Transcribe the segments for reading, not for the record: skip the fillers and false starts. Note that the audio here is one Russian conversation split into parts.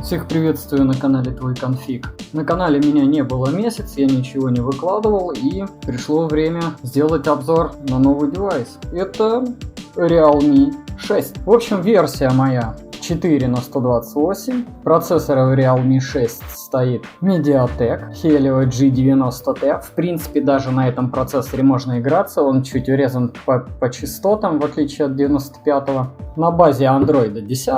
Всех приветствую на канале Твой Конфиг. На канале меня не было месяц, я ничего не выкладывал, и пришло время сделать обзор на новый девайс. Это Realme 6. В общем, версия моя 4 на 128. Процессор в Realme 6 стоит MediaTek Helio G90T. В принципе, даже на этом процессоре можно играться. Он чуть урезан по частотам, в отличие от 95-го. На базе Android 10.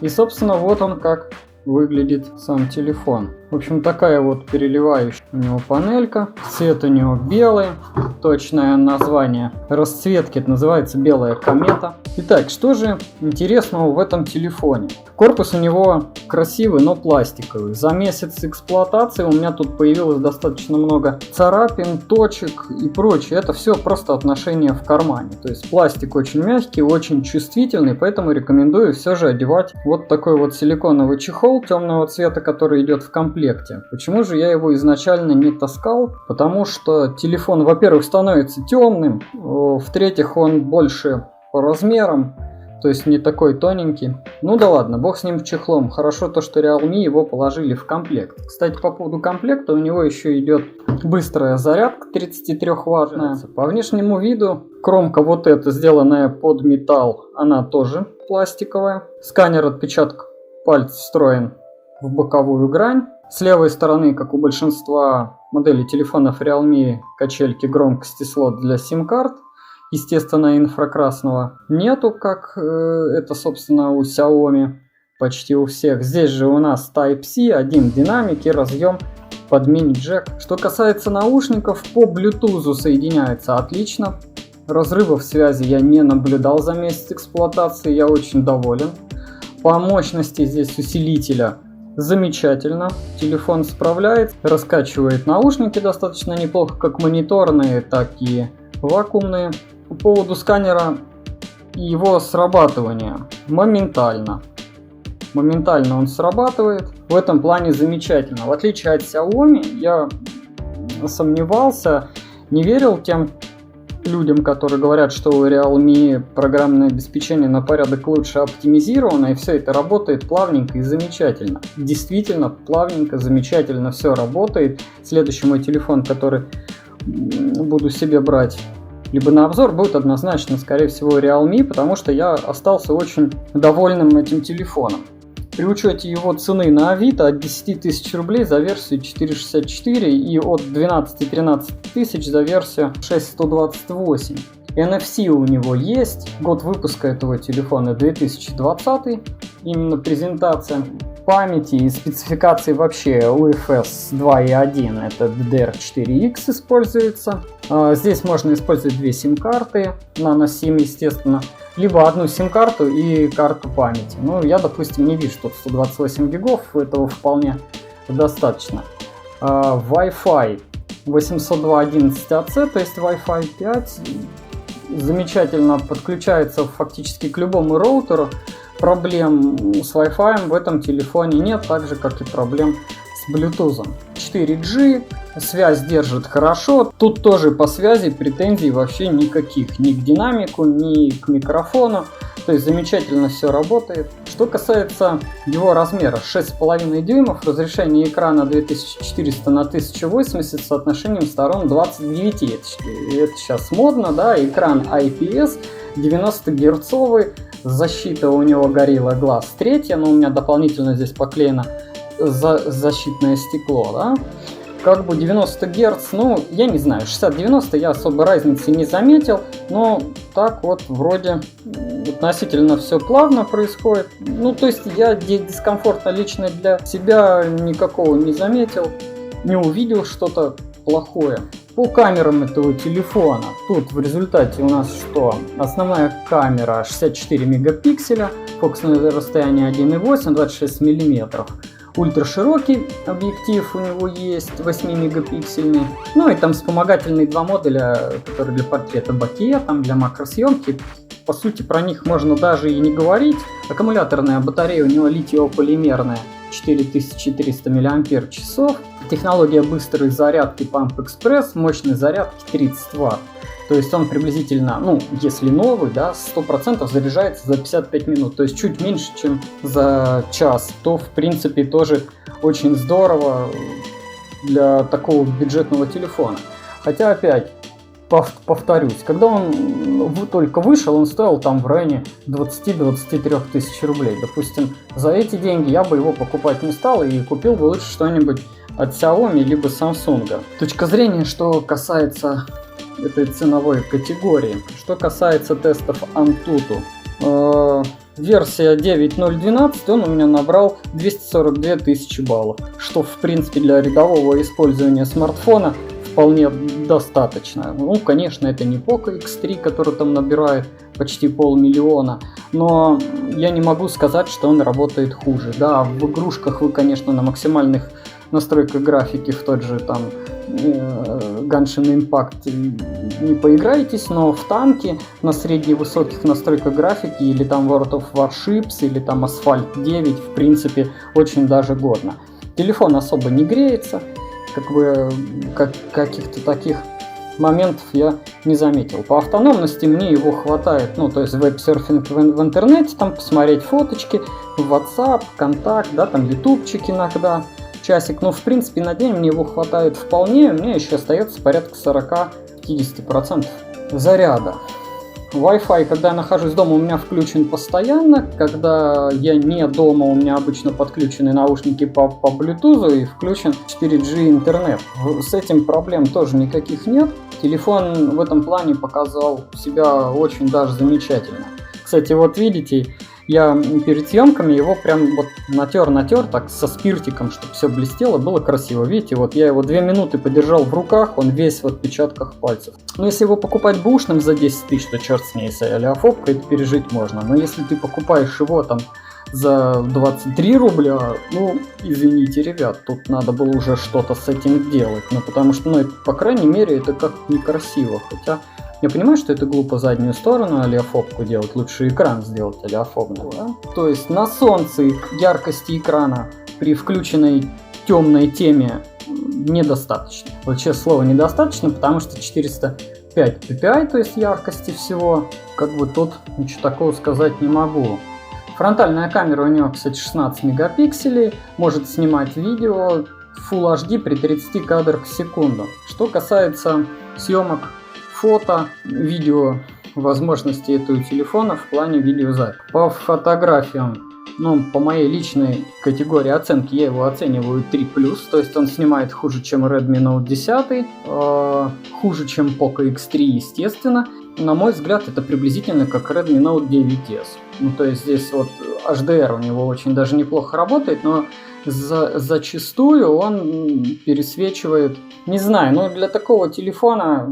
И, собственно, вот он как выглядит сам телефон. В общем, такая вот переливающая у него панелька. Цвет у него белый. Точное название расцветки это называется белая комета. Итак, что же интересного в этом телефоне? Корпус у него красивый, но пластиковый. За месяц эксплуатации у меня тут появилось достаточно много царапин, точек и прочее. Это все просто отношения в кармане. То есть пластик очень мягкий, очень чувствительный, поэтому рекомендую все же одевать вот такой вот силиконовый чехол темного цвета, который идет в комплекте. Почему же я его изначально не таскал? Потому что телефон, во-первых, становится темным, в-третьих, он больше по размерам, то есть не такой тоненький. Ну да ладно, бог с ним чехлом. Хорошо то, что Realme его положили в комплект. Кстати, по поводу комплекта, у него еще идет быстрая зарядка 33-ваттная. По внешнему виду кромка вот эта, сделанная под металл, она тоже пластиковая. Сканер отпечатков пальцев встроен в боковую грань. С левой стороны, как у большинства моделей телефонов Realme, качельки громкости слот для сим-карт. Естественно, инфракрасного нету, как это, собственно, у Xiaomi, почти у всех. Здесь же у нас Type-C, один динамик и разъем под мини-джек. Что касается наушников, по Bluetooth соединяется отлично. Разрывов связи я не наблюдал за месяц эксплуатации, я очень доволен. По мощности здесь усилителя замечательно. Телефон справляется, раскачивает наушники достаточно неплохо, как мониторные, так и вакуумные. По поводу сканера и его срабатывания. Моментально он срабатывает. В этом плане замечательно. В отличие от Xiaomi, я сомневался, не верил тем людям, которые говорят, что у Realme программное обеспечение на порядок лучше оптимизировано, и все это работает плавненько и замечательно. Действительно, плавненько, замечательно все работает. Следующий мой телефон, который буду себе брать либо на обзор, будет однозначно, скорее всего, Realme, потому что я остался очень довольным этим телефоном. При учете его цены на Авито от 10 тысяч рублей за версию 464 и от 12-13 тысяч за версию 6128. NFC у него есть, год выпуска этого телефона 2020, именно презентация. Памяти и спецификации вообще UFS 2.1, это DDR4X используется. Здесь можно использовать две сим-карты, Nano SIM, естественно, либо одну сим-карту и карту памяти. Ну, я, допустим, не вижу, что 128 гигов, этого вполне достаточно. Wi-Fi 802.11ac, то есть Wi-Fi 5, замечательно подключается фактически к любому роутеру. Проблем с Wi-Fi в этом телефоне нет, так же как и проблем с Bluetooth. 4G, связь держит хорошо. Тут тоже по связи претензий вообще никаких. Ни к динамику, ни к микрофону. То есть замечательно все работает. Что касается его размера, 6,5 дюймов, разрешение экрана 2400 на 1080 с соотношением сторон 29. Это сейчас модно, да, экран IPS, 90 герцовый. Защита у него Gorilla Glass 3, но у меня дополнительно здесь поклеено защитное стекло, да. Как бы 90 Гц, ну, я не знаю, 60-90 я особой разницы не заметил, но так вот вроде относительно все плавно происходит. Ну, то есть я дискомфорта лично для себя никакого не заметил, не увидел что-то плохое. По камерам этого телефона, тут в результате у нас что? Основная камера 64 мегапикселя, фокусное расстояние 1,8, 26 миллиметров. Ультраширокий объектив у него есть, 8-мегапиксельный. Ну и там вспомогательные два модуля, которые для портрета боке, там для макросъемки. По сути, про них можно даже и не говорить. Аккумуляторная батарея у него литиево-полимерная, 4300 мАч. Технология быстрой зарядки Pump Express, мощной зарядки 30 Вт. То есть он приблизительно, ну, если новый, да, 100% заряжается за 55 минут. То есть чуть меньше, чем за час. То, в принципе, тоже очень здорово для такого бюджетного телефона. Хотя, опять, повторюсь, когда он только вышел, он стоил там в районе 20-23 тысяч рублей. Допустим, за эти деньги я бы его покупать не стал и купил бы лучше что-нибудь от Xiaomi либо Samsung. Точка зрения, что касается этой ценовой категории. Что касается тестов Antutu. Версия 9.0.12 он у меня набрал 242 тысячи баллов, что в принципе для рядового использования смартфона вполне достаточно. Ну, конечно, это не Poco X3, который там набирает почти 500 000, но я не могу сказать, что он работает хуже. Да, в игрушках вы, конечно, на максимальных настройках графики в тот же там Genshin Impact не поиграетесь, но в танке на средне-высоких настройках графики или там World of Warships или там Asphalt 9 в принципе очень даже годно. Телефон особо не греется, как бы каких-то таких моментов я не заметил. По автономности мне его хватает, ну то есть веб-серфинг в интернете, там посмотреть фоточки, WhatsApp, контакт, да, там ютубчик иногда. Часик, но в принципе на день мне его хватает вполне, мне еще остается порядка 40-50% заряда. Wi-Fi, когда я нахожусь дома, у меня включен постоянно, когда я не дома, у меня обычно подключены наушники по Bluetooth и включен 4G интернет. С этим проблем тоже никаких нет. Телефон в этом плане показал себя очень даже замечательно. Кстати, вот видите, я перед съемками его прям вот натер так со спиртиком, чтобы все блестело, было красиво. Видите, вот я его 2 минуты подержал в руках, он весь в отпечатках пальцев. Но если его покупать бэушным за 10 тысяч, то черт с ней, с олеофобкой это пережить можно. Но если ты покупаешь его там за 23 рубля, ну, извините, ребят, тут надо было уже что-то с этим делать. Ну, потому что, ну, по крайней мере, это как-то некрасиво. Хотя я понимаю, что это глупо заднюю сторону олеофобку делать, лучше экран сделать олеофобным. Да? То есть на солнце яркости экрана при включенной темной теме недостаточно. Вот сейчас слово недостаточно, потому что 405 ppi, то есть яркости всего, как бы тут ничего такого сказать не могу. Фронтальная камера у нее, кстати, 16 мегапикселей, может снимать видео Full HD при 30 кадрах в секунду. Что касается съемок фото, видео, возможности этого телефона в плане видеозаписи. По фотографиям, ну, по моей личной категории оценки, я его оцениваю 3+, то есть он снимает хуже, чем Redmi Note 10, хуже, чем Poco X3, естественно. На мой взгляд, это приблизительно как Redmi Note 9s. Ну, то есть здесь вот HDR у него очень даже неплохо работает, но зачастую он пересвечивает, не знаю, но для такого телефона,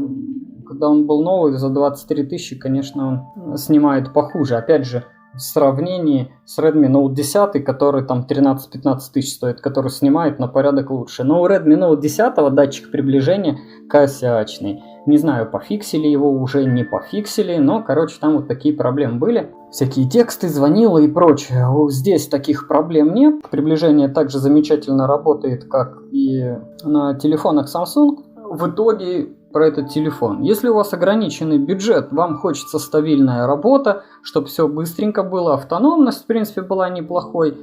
когда он был новый, за 23 тысячи, конечно, он снимает похуже. Опять же, в сравнении с Redmi Note 10, который там 13-15 тысяч стоит, который снимает на порядок лучше. Но у Redmi Note 10 датчик приближения косячный. Не знаю, пофиксили его уже, не пофиксили, но, короче, там вот такие проблемы были. Всякие тексты, звонила и прочее. Здесь таких проблем нет. Приближение также замечательно работает, как и на телефонах Samsung. В итоге про этот телефон. Если у вас ограниченный бюджет, вам хочется стабильная работа, чтобы все быстренько было, автономность, в принципе, была неплохой,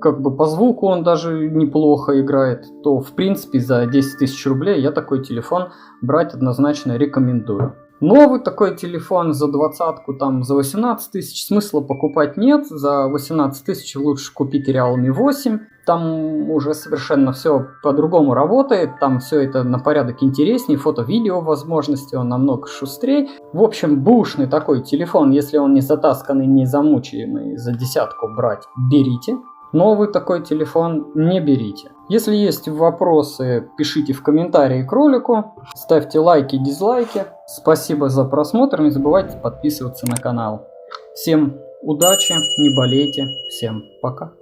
как бы по звуку он даже неплохо играет, то, в принципе, за 10 тысяч рублей я такой телефон брать однозначно рекомендую. Новый такой телефон за 20-ку, там за 18 тысяч смысла покупать нет, за 18 тысяч лучше купить Realme 8, там уже совершенно все по-другому работает, там все это на порядок интереснее, фото-видео возможности, он намного шустрее. В общем, бэушный такой телефон, если он не затасканный, не замученный, за 10-ку брать, берите. Новый такой телефон не берите. Если есть вопросы, пишите в комментарии к ролику, ставьте лайки, дизлайки. Спасибо за просмотр, не забывайте подписываться на канал. Всем удачи, не болейте, всем пока.